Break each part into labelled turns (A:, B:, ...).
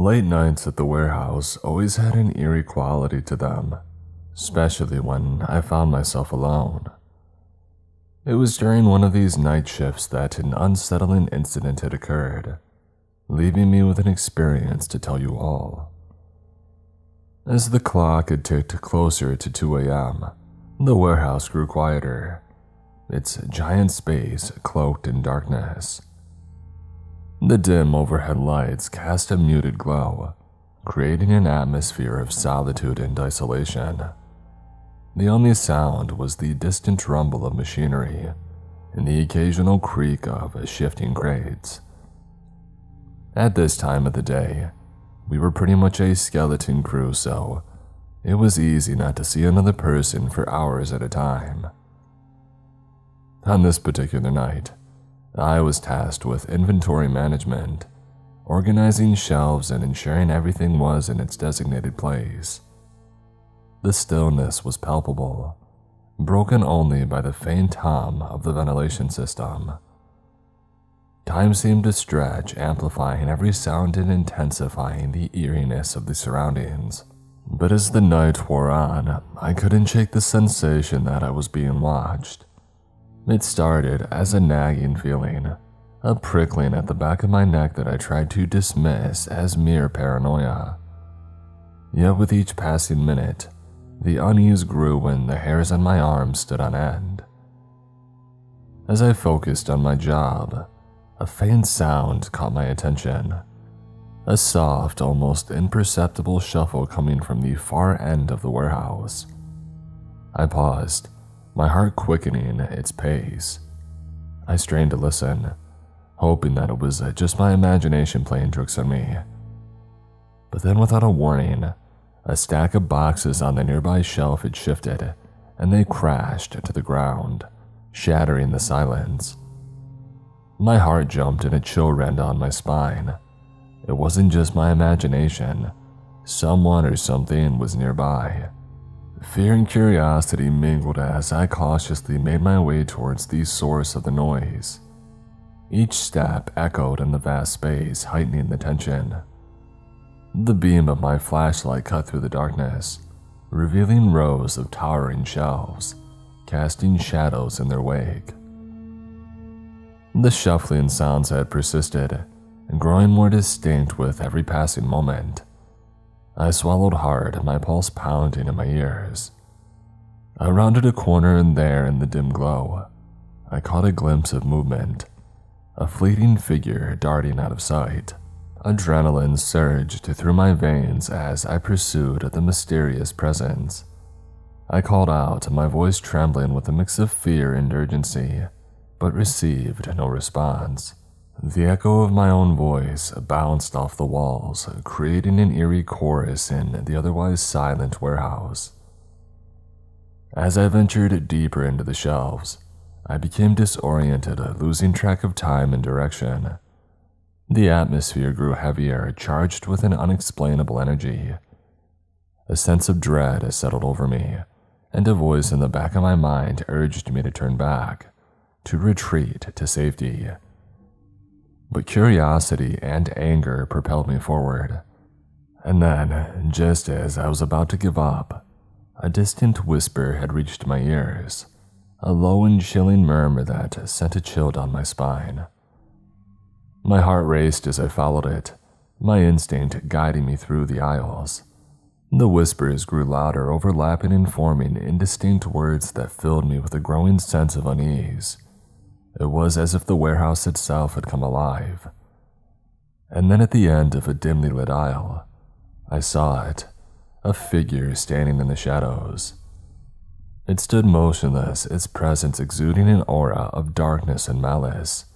A: Late nights at the warehouse always had an eerie quality to them, especially when I found myself alone. It was during one of these night shifts that an unsettling incident had occurred, leaving me with an experience to tell you all. As the clock had ticked closer to 2 a.m., the warehouse grew quieter, its giant space cloaked in darkness. The dim overhead lights cast a muted glow, creating an atmosphere of solitude and isolation. The only sound was the distant rumble of machinery and the occasional creak of shifting crates. At this time of the day, we were pretty much a skeleton crew, so it was easy not to see another person for hours at a time. On this particular night, I was tasked with inventory management, organizing shelves and ensuring everything was in its designated place. The stillness was palpable, broken only by the faint hum of the ventilation system. Time seemed to stretch, amplifying every sound and intensifying the eeriness of the surroundings. But as the night wore on, I couldn't shake the sensation that I was being watched. It started as a nagging feeling, a prickling at the back of my neck that I tried to dismiss as mere paranoia. Yet with each passing minute, the unease grew and the hairs on my arms stood on end. As I focused on my job, a faint sound caught my attention, a soft, almost imperceptible shuffle coming from the far end of the warehouse. I paused, my heart quickening its pace. I strained to listen, hoping that it was just my imagination playing tricks on me. But then without a warning, a stack of boxes on the nearby shelf had shifted, and they crashed to the ground, shattering the silence. My heart jumped and a chill ran down my spine. It wasn't just my imagination. Someone or something was nearby. Fear and curiosity mingled as I cautiously made my way towards the source of the noise. Each step echoed in the vast space, heightening the tension. The beam of my flashlight cut through the darkness, revealing rows of towering shelves, casting shadows in their wake. The shuffling sounds had persisted, growing more distinct with every passing moment. I swallowed hard, my pulse pounding in my ears. I rounded a corner and there in the dim glow, I caught a glimpse of movement, a fleeting figure darting out of sight. Adrenaline surged through my veins as I pursued the mysterious presence. I called out, my voice trembling with a mix of fear and urgency, but received no response. The echo of my own voice bounced off the walls, creating an eerie chorus in the otherwise silent warehouse. As I ventured deeper into the shelves, I became disoriented, losing track of time and direction. The atmosphere grew heavier, charged with an unexplainable energy. A sense of dread settled over me, and a voice in the back of my mind urged me to turn back, to retreat to safety. But curiosity and anger propelled me forward. And then, just as I was about to give up, a distant whisper had reached my ears, a low and chilling murmur that sent a chill down my spine. My heart raced as I followed it, my instinct guiding me through the aisles. The whispers grew louder, overlapping and forming indistinct words that filled me with a growing sense of unease. It was as if the warehouse itself had come alive. And then at the end of a dimly lit aisle, I saw it, a figure standing in the shadows. It stood motionless, its presence exuding an aura of darkness and malice.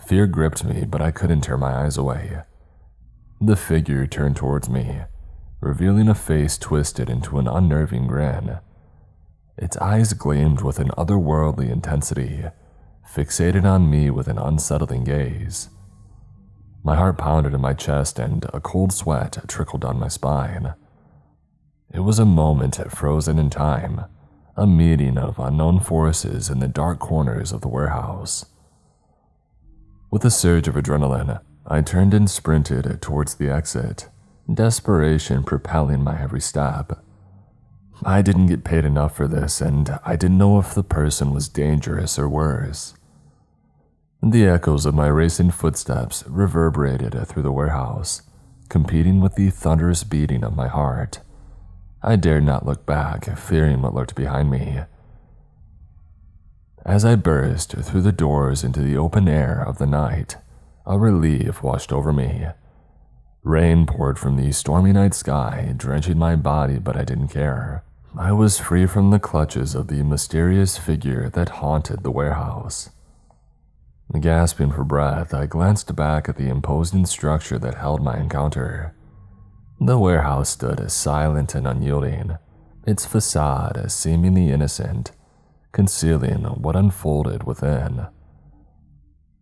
A: Fear gripped me, but I couldn't tear my eyes away. The figure turned towards me, revealing a face twisted into an unnerving grin. Its eyes gleamed with an otherworldly intensity, fixated on me with an unsettling gaze. My heart pounded in my chest and a cold sweat trickled down my spine. It was a moment frozen in time, a meeting of unknown forces in the dark corners of the warehouse. With a surge of adrenaline, I turned and sprinted towards the exit, desperation propelling my every step. I didn't get paid enough for this, and I didn't know if the person was dangerous or worse. The echoes of my racing footsteps reverberated through the warehouse, competing with the thunderous beating of my heart. I dared not look back, fearing what lurked behind me. As I burst through the doors into the open air of the night, a relief washed over me. Rain poured from the stormy night sky, drenching my body, but I didn't care. I was free from the clutches of the mysterious figure that haunted the warehouse. Gasping for breath, I glanced back at the imposing structure that held my encounter. The warehouse stood silent and unyielding, its facade seemingly innocent, concealing what unfolded within.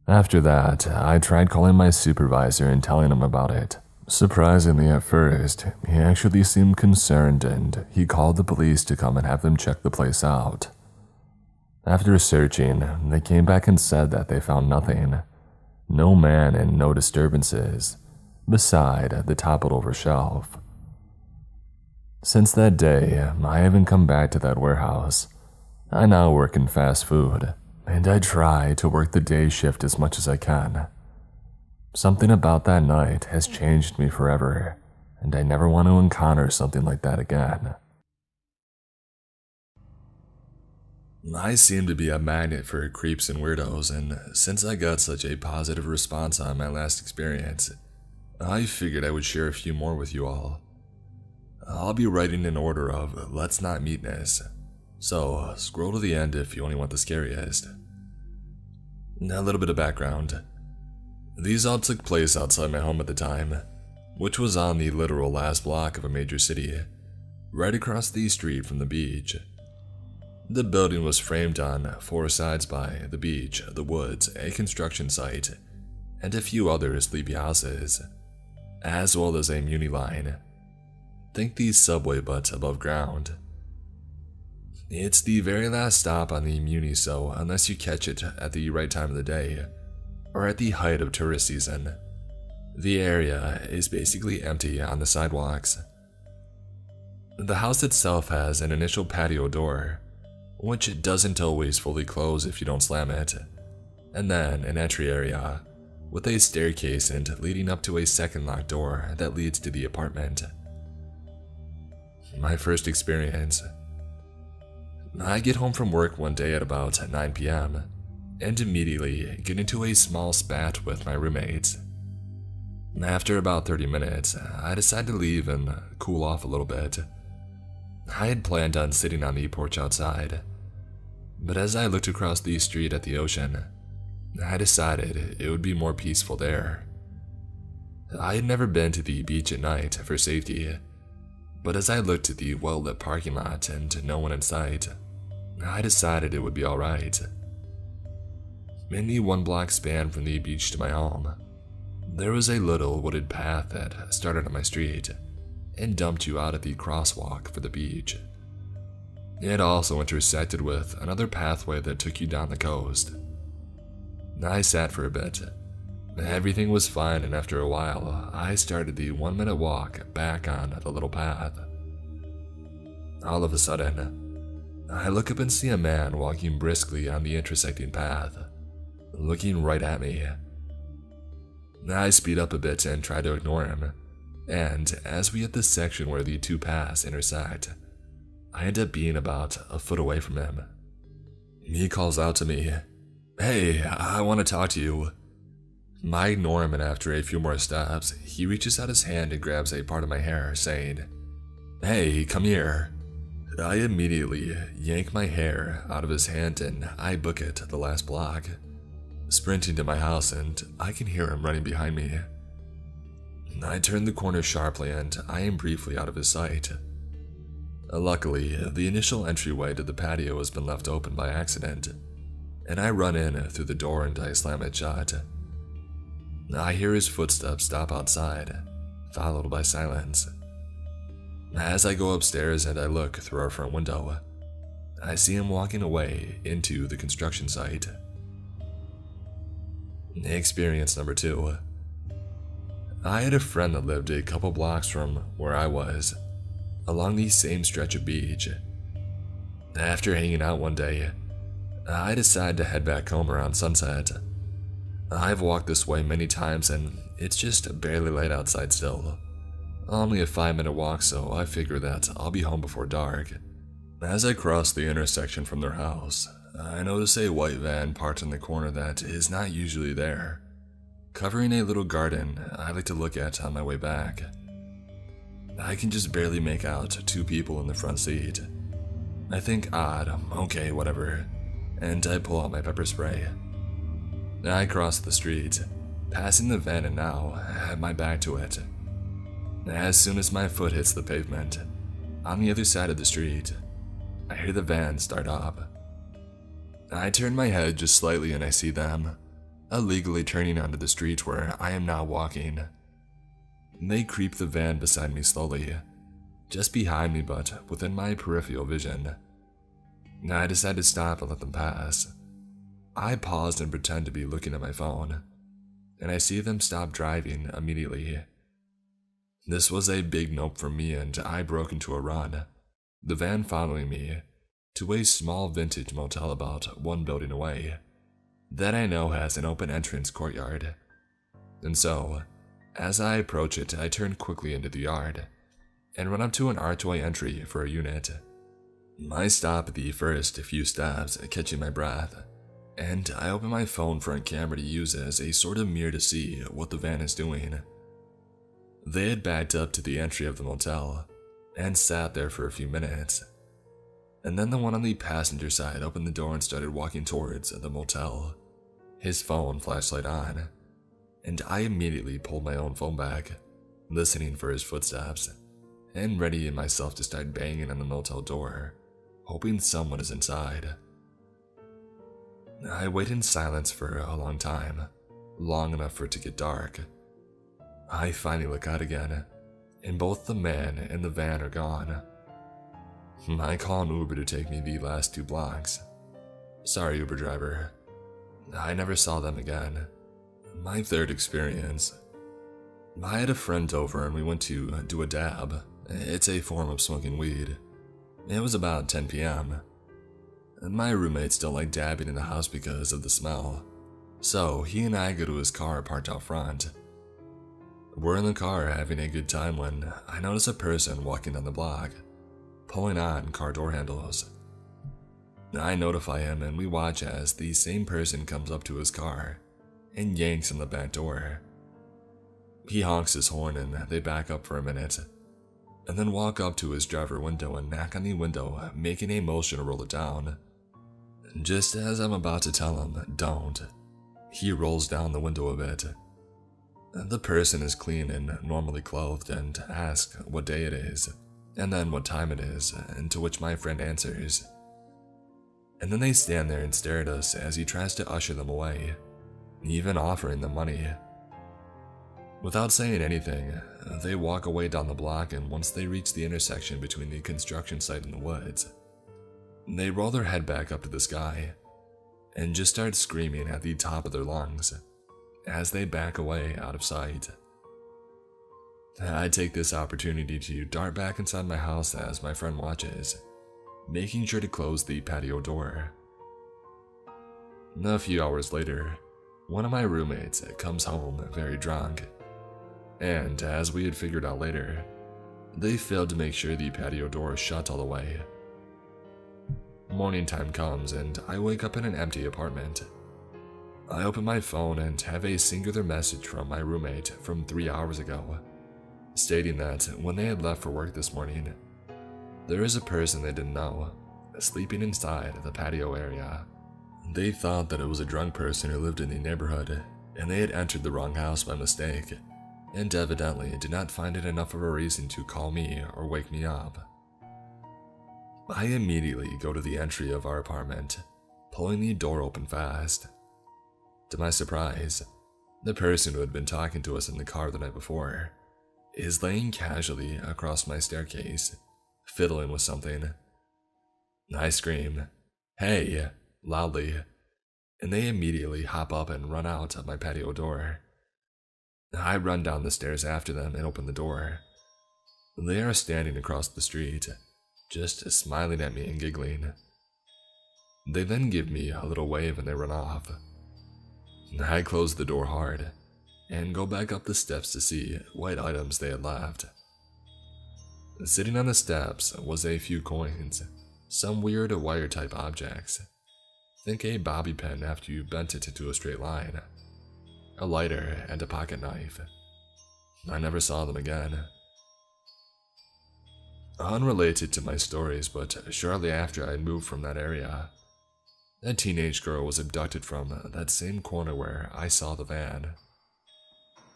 A: After that, I tried calling my supervisor and telling him about it. Surprisingly at first, he actually seemed concerned and he called the police to come and have them check the place out. After searching, they came back and said that they found nothing. No man and no disturbances, beside the toppled over shelf. Since that day, I haven't come back to that warehouse. I now work in fast food, and I try to work the day shift as much as I can. Something about that night has changed me forever, and I never want to encounter something like that again. I seem to be a magnet for creeps and weirdos, and since I got such a positive response on my last experience, I figured I would share a few more with you all. I'll be writing in order of let's not meetness, so scroll to the end if you only want the scariest. A little bit of background. These all took place outside my home at the time, which was on the literal last block of a major city, right across the street from the beach. The building was framed on 4 sides by the beach, the woods, a construction site, and a few other sleepy houses, as well as a Muni line. Think the subway but above ground. It's the very last stop on the Muni, so unless you catch it at the right time of the day, or at the height of tourist season, the area is basically empty on the sidewalks. The house itself has an initial patio door, which doesn't always fully close if you don't slam it, and then an entry area, with a staircase and leading up to a second locked door that leads to the apartment. My first experience. I get home from work one day at about 9 p.m. and immediately get into a small spat with my roommates. After about 30 minutes, I decide to leave and cool off a little bit. I had planned on sitting on the porch outside, but as I looked across the street at the ocean, I decided it would be more peaceful there. I had never been to the beach at night for safety, but as I looked at the well-lit parking lot and no one in sight, I decided it would be alright. In the 1-block span from the beach to my home, there was a little wooded path that started on my street and dumped you out at the crosswalk for the beach. It also intersected with another pathway that took you down the coast. I sat for a bit. Everything was fine, and after a while, I started the 1-minute walk back on the little path. All of a sudden, I look up and see a man walking briskly on the intersecting path, looking right at me. I speed up a bit and try to ignore him, and as we hit the section where the two paths intersect, I end up being about a foot away from him. He calls out to me, "Hey, I want to talk to you." I ignore him, and after a few more steps, he reaches out his hand and grabs a part of my hair, saying, "Hey, come here." I immediately yank my hair out of his hand and I book it the last block, sprinting to my house, and I can hear him running behind me. I turn the corner sharply and I am briefly out of his sight. Luckily, the initial entryway to the patio has been left open by accident, and I run in through the door and I slam it shut. I hear his footsteps stop outside, followed by silence. As I go upstairs and I look through our front window, I see him walking away into the construction site. Experience number 2. I had a friend that lived a couple blocks from where I was, along the same stretch of beach. After hanging out one day, I decided to head back home around sunset. I've walked this way many times and it's just barely light outside still. Only a 5-minute walk, so I figure that I'll be home before dark. As I cross the intersection from their house, I notice a white van parked in the corner that is not usually there, covering a little garden I like to look at on my way back. I can just barely make out 2 people in the front seat. I think odd, okay, whatever, and I pull out my pepper spray. I cross the street, passing the van and now have my back to it. As soon as my foot hits the pavement, on the other side of the street, I hear the van start up. I turn my head just slightly and I see them, illegally turning onto the street where I am now walking. They creep the van beside me slowly, just behind me but within my peripheral vision. I decide to stop and let them pass. I paused and pretend to be looking at my phone, and I see them stop driving immediately. This was a big nope for me and I broke into a run, the van following me, to a small vintage motel about 1 building away, that I know has an open entrance courtyard. And so, as I approach it, I turn quickly into the yard, and run up to an archway entry for a unit. I stop at the first few steps, catching my breath, and I open my phone front camera to use as a sort of mirror to see what the van is doing. They had backed up to the entry of the motel, and sat there for a few minutes. And then the one on the passenger side opened the door and started walking towards the motel, his phone flashlight on, and I immediately pulled my own phone back, listening for his footsteps, and readying myself to start banging on the motel door, hoping someone is inside. I wait in silence for a long time, long enough for it to get dark. I finally look out again, and both the man and the van are gone. I call an Uber to take me the last 2 blocks. Sorry, Uber driver. I never saw them again. My third experience. I had a friend over and we went to do a dab. It's a form of smoking weed. It was about 10 p.m. My roommates don't like dabbing in the house because of the smell, so he and I go to his car parked out front. We're in the car having a good time when I notice a person walking down the block, pulling on car door handles. I notify him and we watch as the same person comes up to his car and yanks on the back door. He honks his horn and they back up for a minute, and then walk up to his driver window and knock on the window, making a motion to roll it down. Just as I'm about to tell him, don't, he rolls down the window a bit. The person is clean and normally clothed and asks what day it is, and then what time it is, and to which my friend answers. And then they stand there and stare at us as he tries to usher them away, even offering them money. Without saying anything, they walk away down the block, and once they reach the intersection between the construction site and the woods, they roll their head back up to the sky and just start screaming at the top of their lungs as they back away out of sight. I take this opportunity to dart back inside my house as my friend watches, making sure to close the patio door. A few hours later, one of my roommates comes home very drunk, and as we had figured out later, they failed to make sure the patio door is shut all the way. Morning time comes and I wake up in an empty apartment. I open my phone and have a singular message from my roommate from 3 hours ago, stating that when they had left for work this morning, there is a person they didn't know sleeping inside the patio area. They thought that it was a drunk person who lived in the neighborhood, and they had entered the wrong house by mistake, and evidently did not find it enough of a reason to call me or wake me up. I immediately go to the entry of our apartment, pulling the door open fast. To my surprise, the person who had been talking to us in the car the night before is laying casually across my staircase, fiddling with something. I scream, "Hey!" loudly, and they immediately hop up and run out of my patio door. I run down the stairs after them and open the door. They are standing across the street, just smiling at me and giggling. They then give me a little wave and they run off. I close the door hard and go back up the steps to see what items they had left. Sitting on the steps was a few coins, some weird wire-type objects. Think a bobby pin after you bent it into a straight line, a lighter, and a pocket knife. I never saw them again. Unrelated to my stories, but shortly after I had moved from that area, a teenage girl was abducted from that same corner where I saw the van.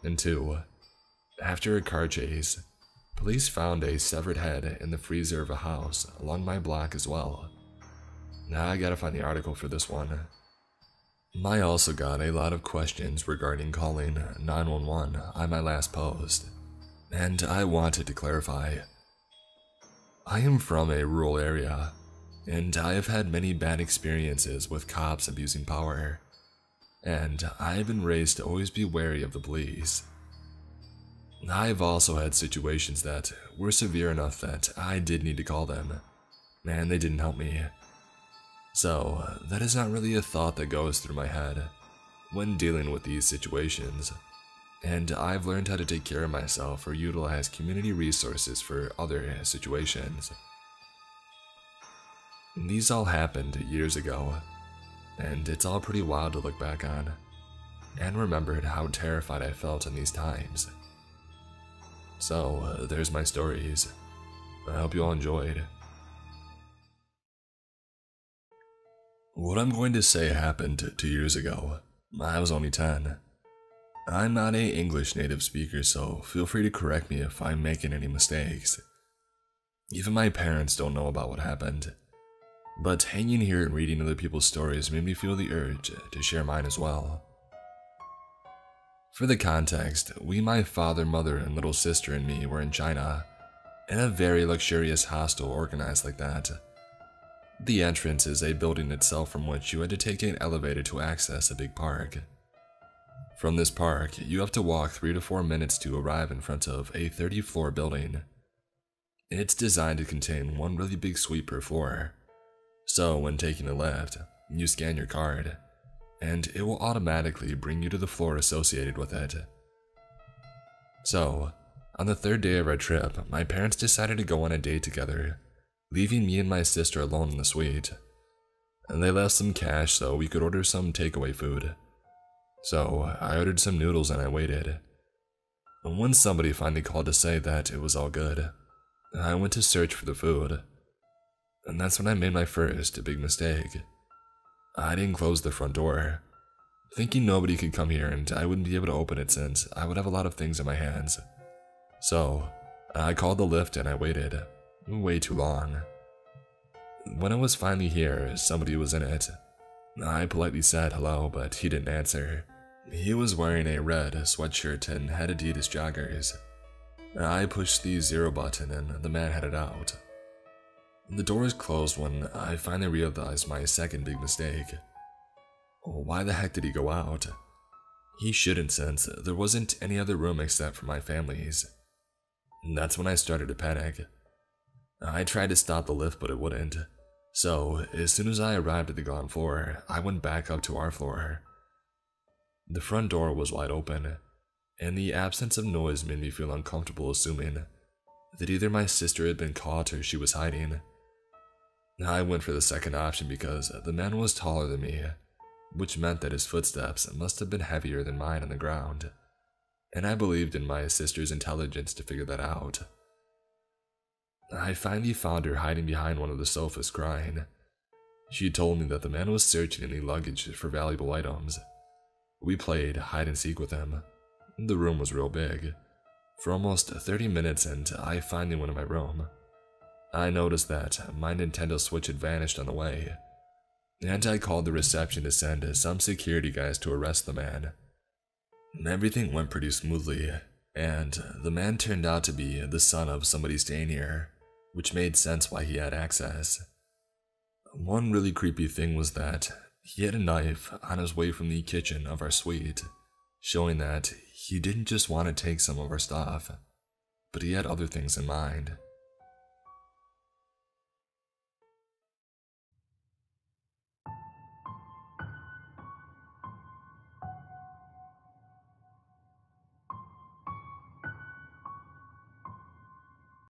A: And 2, after a car chase, police found a severed head in the freezer of a house along my block as well. Now I gotta find the article for this one. I also got a lot of questions regarding calling 911 on my last post, and I wanted to clarify. I am from a rural area, and I have had many bad experiences with cops abusing power, and I have been raised to always be wary of the police. I have also had situations that were severe enough that I did need to call them, and they didn't help me. So, that is not really a thought that goes through my head when dealing with these situations, and I've learned how to take care of myself or utilize community resources for other situations. These all happened years ago, and it's all pretty wild to look back on, and remembered how terrified I felt in these times. So, there's my stories. I hope you all enjoyed. What I'm going to say happened 2 years ago. I was only 10. I'm not an English native speaker, so feel free to correct me if I'm making any mistakes. Even my parents don't know about what happened. But hanging here and reading other people's stories made me feel the urge to share mine as well. For the context, my father, mother, and little sister and me were in China, in a very luxurious hostel organized like that. The entrance is a building itself from which you had to take an elevator to access a big park. From this park, you have to walk 3 to 4 minutes to arrive in front of a 30-floor building. It's designed to contain one really big suite per floor, so when taking a lift, you scan your card, and it will automatically bring you to the floor associated with it. So, on the 3rd day of our trip, my parents decided to go on a date together, leaving me and my sister alone in the suite. And they left some cash so we could order some takeaway food. So I ordered some noodles and I waited. And when somebody finally called to say that it was all good, I went to search for the food. And that's when I made my first big mistake. I didn't close the front door, thinking nobody could come here and I wouldn't be able to open it since I would have a lot of things in my hands. So I called the lift and I waited. Way too long. When it was finally here, somebody was in it. I politely said hello, but he didn't answer. He was wearing a red sweatshirt and had Adidas joggers. I pushed the 0 button and the man headed out. The doors closed when I finally realized my second big mistake. Why the heck did he go out? He shouldn't, since there wasn't any other room except for my family's. That's when I started to panic. I tried to stop the lift, but it wouldn't. So, as soon as I arrived at the ground floor, I went back up to our floor. The front door was wide open, and the absence of noise made me feel uncomfortable, assuming that either my sister had been caught or she was hiding. I went for the second option because the man was taller than me, which meant that his footsteps must have been heavier than mine on the ground, and I believed in my sister's intelligence to figure that out. I finally found her hiding behind one of the sofas crying. She told me that the man was searching in the luggage for valuable items. We played hide and seek with him. The room was real big. For almost 30 minutes and I finally went in my room. I noticed that my Nintendo Switch had vanished on the way, and I called the reception to send some security guys to arrest the man. Everything went pretty smoothly, and the man turned out to be the son of somebody staying here, which made sense why he had access. One really creepy thing was that he had a knife on his way from the kitchen of our suite showing that he didn't just want to take some of our stuff, but he had other things in mind.